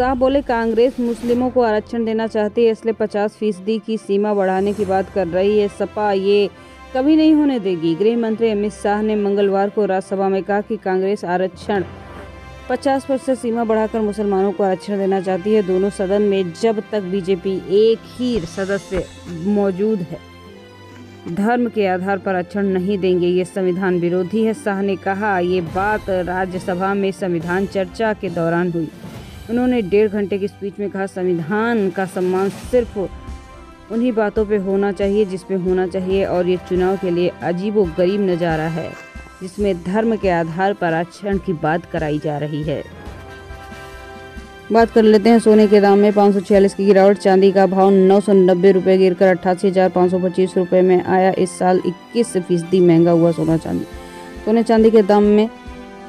शाह बोले, कांग्रेस मुस्लिमों को आरक्षण देना चाहती है, इसलिए 50% की सीमा बढ़ाने की बात कर रही है। सपा ये कभी नहीं होने देगी। गृह मंत्री अमित शाह ने मंगलवार को राज्यसभा में कहा कि कांग्रेस आरक्षण 50% सीमा बढ़ाकर मुसलमानों को आरक्षण देना चाहती है। दोनों सदन में जब तक बीजेपी एक ही सदस्य मौजूद है, धर्म के आधार पर आरक्षण नहीं देंगे, ये संविधान विरोधी है। शाह ने कहा, ये बात राज्यसभा में संविधान चर्चा के दौरान हुई। उन्होंने 1.5 घंटे की स्पीच में कहा, संविधान का सम्मान सिर्फ उन्हीं बातों पे होना चाहिए जिसमें होना चाहिए, और ये चुनाव के लिए अजीबोगरीब नज़ारा है जिसमें धर्म के आधार पर आरक्षण की बात कराई जा रही है। बात कर लेते हैं सोने के दाम में 546 की गिरावट। चांदी का भाव 990 रुपये गिरकर 88,525 रुपये में आया। इस साल 21% महंगा हुआ सोने चांदी के दाम में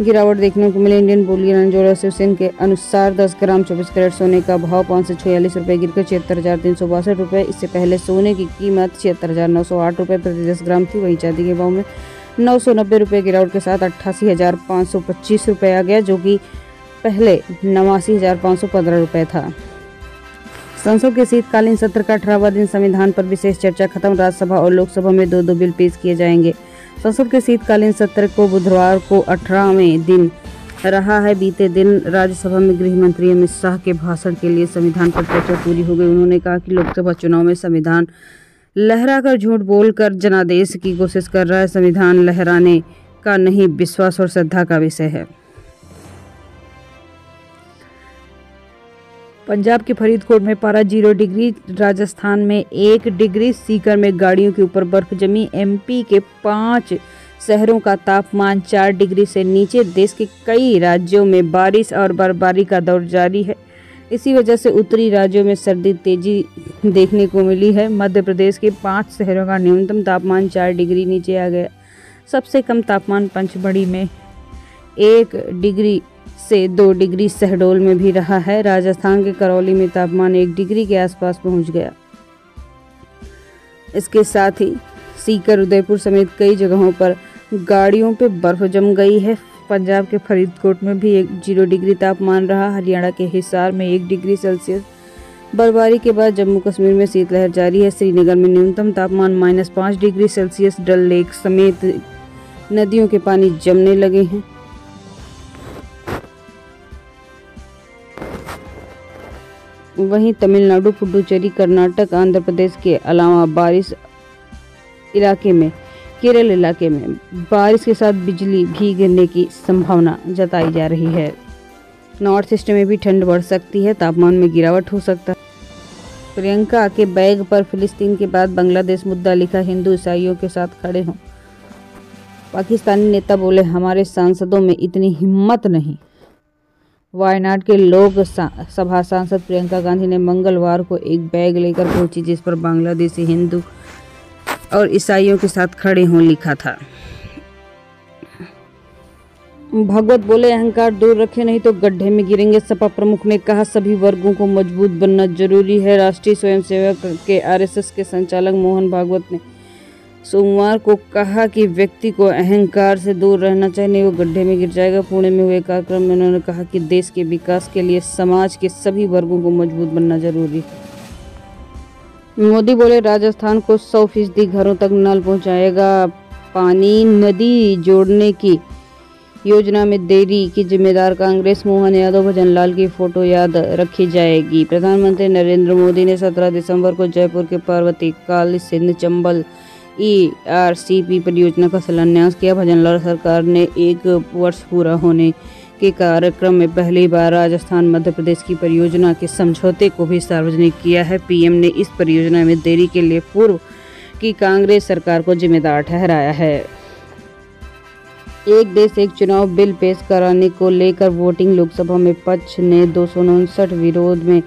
गिरावट देखने को मिली। इंडियन बुलियन एसोसिएशन के अनुसार 10 ग्राम 24 कैरेट सोने का भाव 546 रुपये गिरकर 76,362 रुपये। इससे पहले सोने की कीमत 76,908 रुपये प्रति 10 ग्राम थी। वहीं चांदी के भाव में 990 रुपये गिरावट के साथ 88,525 रुपये आ गया, जो कि पहले 89,515 रुपये था। संसद के शीतकालीन सत्र का 18वां दिन। संविधान पर विशेष चर्चा खत्म। राज्यसभा और लोकसभा में 2-2 बिल पेश किए जाएंगे। संसद के शीतकालीन सत्र को बुधवार को 18वें दिन रहा है। बीते दिन राज्यसभा में गृह मंत्री अमित शाह के भाषण के लिए संविधान पर चर्चा पूरी हो गई। उन्होंने कहा कि लोकसभा चुनाव में संविधान लहराकर झूठ बोलकर जनादेश की कोशिश कर रहा है। संविधान लहराने का नहीं, विश्वास और श्रद्धा का विषय है। पंजाब के फरीदकोट में पारा 0 डिग्री, राजस्थान में 1 डिग्री, सीकर में गाड़ियों के ऊपर बर्फ जमी। एमपी के 5 शहरों का तापमान 4 डिग्री से नीचे। देश के कई राज्यों में बारिश और बर्फबारी का दौर जारी है। इसी वजह से उत्तरी राज्यों में सर्दी तेजी देखने को मिली है। मध्य प्रदेश के 5 शहरों का न्यूनतम तापमान 4 डिग्री नीचे आ गया। सबसे कम तापमान पंचमढ़ी में 1 डिग्री से 2 डिग्री शहडोल में भी रहा है। राजस्थान के करौली में तापमान 1 डिग्री के आसपास पहुंच गया। इसके साथ ही सीकर, उदयपुर समेत कई जगहों पर गाड़ियों पे बर्फ जम गई है। पंजाब के फरीदकोट में भी 0 डिग्री तापमान रहा। हरियाणा के हिसार में 1 डिग्री सेल्सियस। बर्फबारी के बाद जम्मू कश्मीर में शीतलहर जारी है। श्रीनगर में न्यूनतम तापमान -5 डिग्री सेल्सियस। डल लेक समेत नदियों के पानी जमने लगे हैं। वहीं तमिलनाडु, पुडुचेरी, कर्नाटक, आंध्र प्रदेश के अलावा केरल इलाके में बारिश के साथ बिजली भी गिरने की संभावना जताई जा रही है। नॉर्थ ईस्ट में भी ठंड बढ़ सकती है, तापमान में गिरावट हो सकता है। प्रियंका के बैग पर फिलिस्तीन के बाद बांग्लादेश मुद्दा लिखा, हिंदू ईसाइयों के साथ खड़े हों। पाकिस्तानी नेता बोले, हमारे सांसदों में इतनी हिम्मत नहीं। वायनाड के लोक सभा सांसद प्रियंका गांधी ने मंगलवार को एक बैग लेकर पहुंची, जिस पर बांग्लादेशी हिंदू और ईसाइयों के साथ खड़े हों लिखा था। भागवत बोले, अहंकार दूर रखे नहीं तो गड्ढे में गिरेंगे। सपा प्रमुख ने कहा, सभी वर्गों को मजबूत बनना जरूरी है। राष्ट्रीय स्वयंसेवक के आरएसएस के संचालक मोहन भागवत ने सोमवार को कहा कि व्यक्ति को अहंकार से दूर रहना चाहिए, नहीं वो गड्ढे में गिर जाएगा। पुणे में हुए कार्यक्रम में उन्होंने कहा कि देश के विकास के लिए समाज के सभी वर्गों को मजबूत बनना जरूरी है। मोदी बोले, राजस्थान को 100% घरों तक नल पहुंचाएगा। पानी नदी जोड़ने की योजना में देरी की जिम्मेदार कांग्रेस। मोहन यादव, भजनलाल की फोटो याद रखी जाएगी। प्रधानमंत्री नरेंद्र मोदी ने 17 दिसंबर को जयपुर के पर्वतीय काली सिंध चंबल ERCP परियोजना का शिलान्यास किया। भजनलाल सरकार ने 1 वर्ष पूरा होने के कार्यक्रम में पहली बार राजस्थान मध्य प्रदेश की परियोजना के समझौते को भी सार्वजनिक किया है। पीएम ने इस परियोजना में देरी के लिए पूर्व की कांग्रेस सरकार को जिम्मेदार ठहराया है। एक देश एक चुनाव बिल पेश कराने को लेकर वोटिंग। लोकसभा में पक्ष ने 259, विरोध में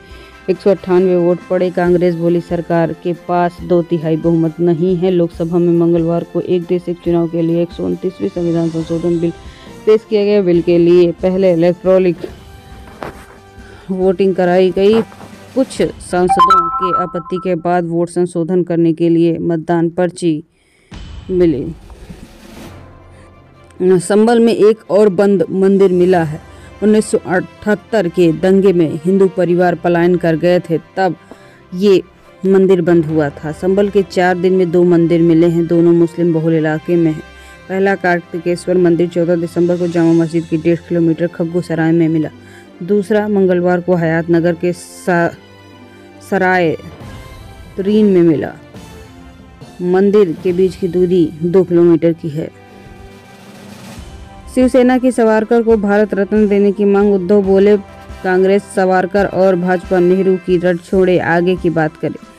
198 वोट पड़े। कांग्रेस बोली, सरकार के पास 2/3 बहुमत नहीं है। लोकसभा में मंगलवार को एक देश एक चुनाव के लिए 129वीं संविधान संशोधन बिल पेश किया गया। बिल के लिए पहले इलेक्ट्रॉनिक वोटिंग कराई गई। कुछ सांसदों के आपत्ति के बाद वोट संशोधन करने के लिए मतदान पर्ची मिली। संभल में एक और बंद मंदिर मिला है। 1978 के दंगे में हिंदू परिवार पलायन कर गए थे, तब ये मंदिर बंद हुआ था। संभल के 4 दिन में 2 मंदिर मिले हैं, दोनों मुस्लिम बहुल इलाके में हैं। पहला कार्तिकेश्वर मंदिर 14 दिसंबर को जामा मस्जिद की 1.5 किलोमीटर खग्गू सराय में मिला। दूसरा मंगलवार को हयात नगर के सराय तरीन में मिला। मंदिर के बीच की दूरी 2 किलोमीटर की है। शिवसेना की सावरकर को भारत रत्न देने की मांग, उद्धव बोले कांग्रेस सावरकर और भाजपा नेहरू की रट छोड़े, आगे की बात करे।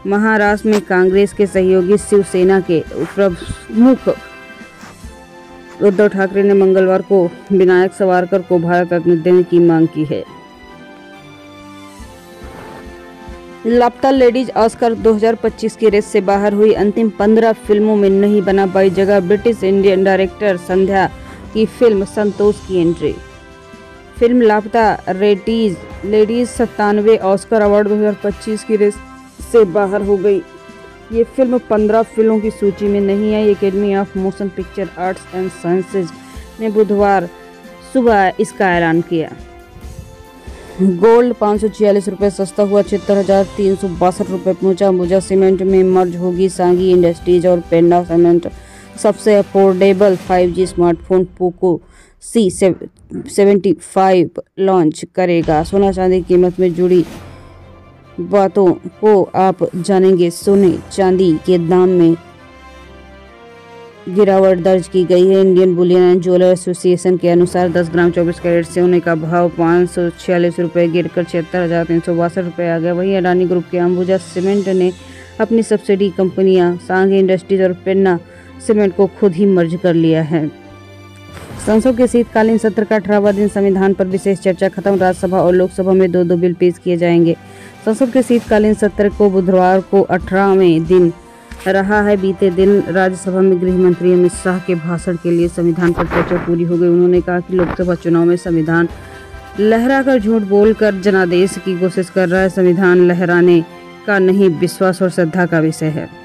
महाराष्ट्र में कांग्रेस के सहयोगी शिवसेना के प्रमुख उद्धव ठाकरे ने मंगलवार को विनायक सावरकर को भारत रत्न देने की मांग की है। लापता लेडीज ऑस्कर 2025 की रेस से बाहर हुई। अंतिम 15 फिल्मों में नहीं बना पाई जगह। ब्रिटिश इंडियन डायरेक्टर संध्या की फिल्म संतोष की एंट्री। फिल्म लापता लेडीज 97वें ऑस्कर अवार्ड 2025 की रेस से बाहर हो गई। ये फिल्म 15 फिल्मों की सूची में नहीं आई। Academy of Motion Picture Arts and Sciences ने बुधवार सुबह इसका ऐलान किया। गोल्ड 546 रुपये सस्ता हुआ, 76,362 रुपये पहुँचा। अंबुजा सीमेंट में मर्ज होगी सांगी इंडस्ट्रीज और पेंडा सीमेंट। सबसे affordable 5G smartphone Poco C75 launch करेगा। सोना चांदी कीमत में जुड़ी बातों को आप जानेंगे। सोने चांदी के दाम में गिरावट दर्ज की गई है। Indian Boolean and jeweller association के अनुसार 10 ग्राम 24 कैरेट सोने का भाव 546 रुपये गिरकर 76,362 रुपये आ गया। वहीं अडानी ग्रुप के अंबुजा सीमेंट ने अपनी सब्सिडी कंपनियां सांगी इंडस्ट्रीज और पेन्ना सीमेंट को खुद ही मर्ज कर लिया है। संसद के शीतकालीन सत्र का 18वां दिन। संविधान पर विशेष चर्चा खत्म। राज्यसभा और लोकसभा में 2-2 बिल पेश किए जाएंगे। संसद के शीतकालीन सत्र को बुधवार को 18वें दिन रहा है। बीते दिन राज्यसभा में गृह मंत्री अमित शाह के भाषण के लिए संविधान पर चर्चा पूरी हो गई। उन्होंने कहा कि लोकसभा चुनाव में संविधान लहराकर झूठ बोलकर जनादेश की कोशिश कर रहा है। संविधान लहराने का नहीं, विश्वास और श्रद्धा का विषय है।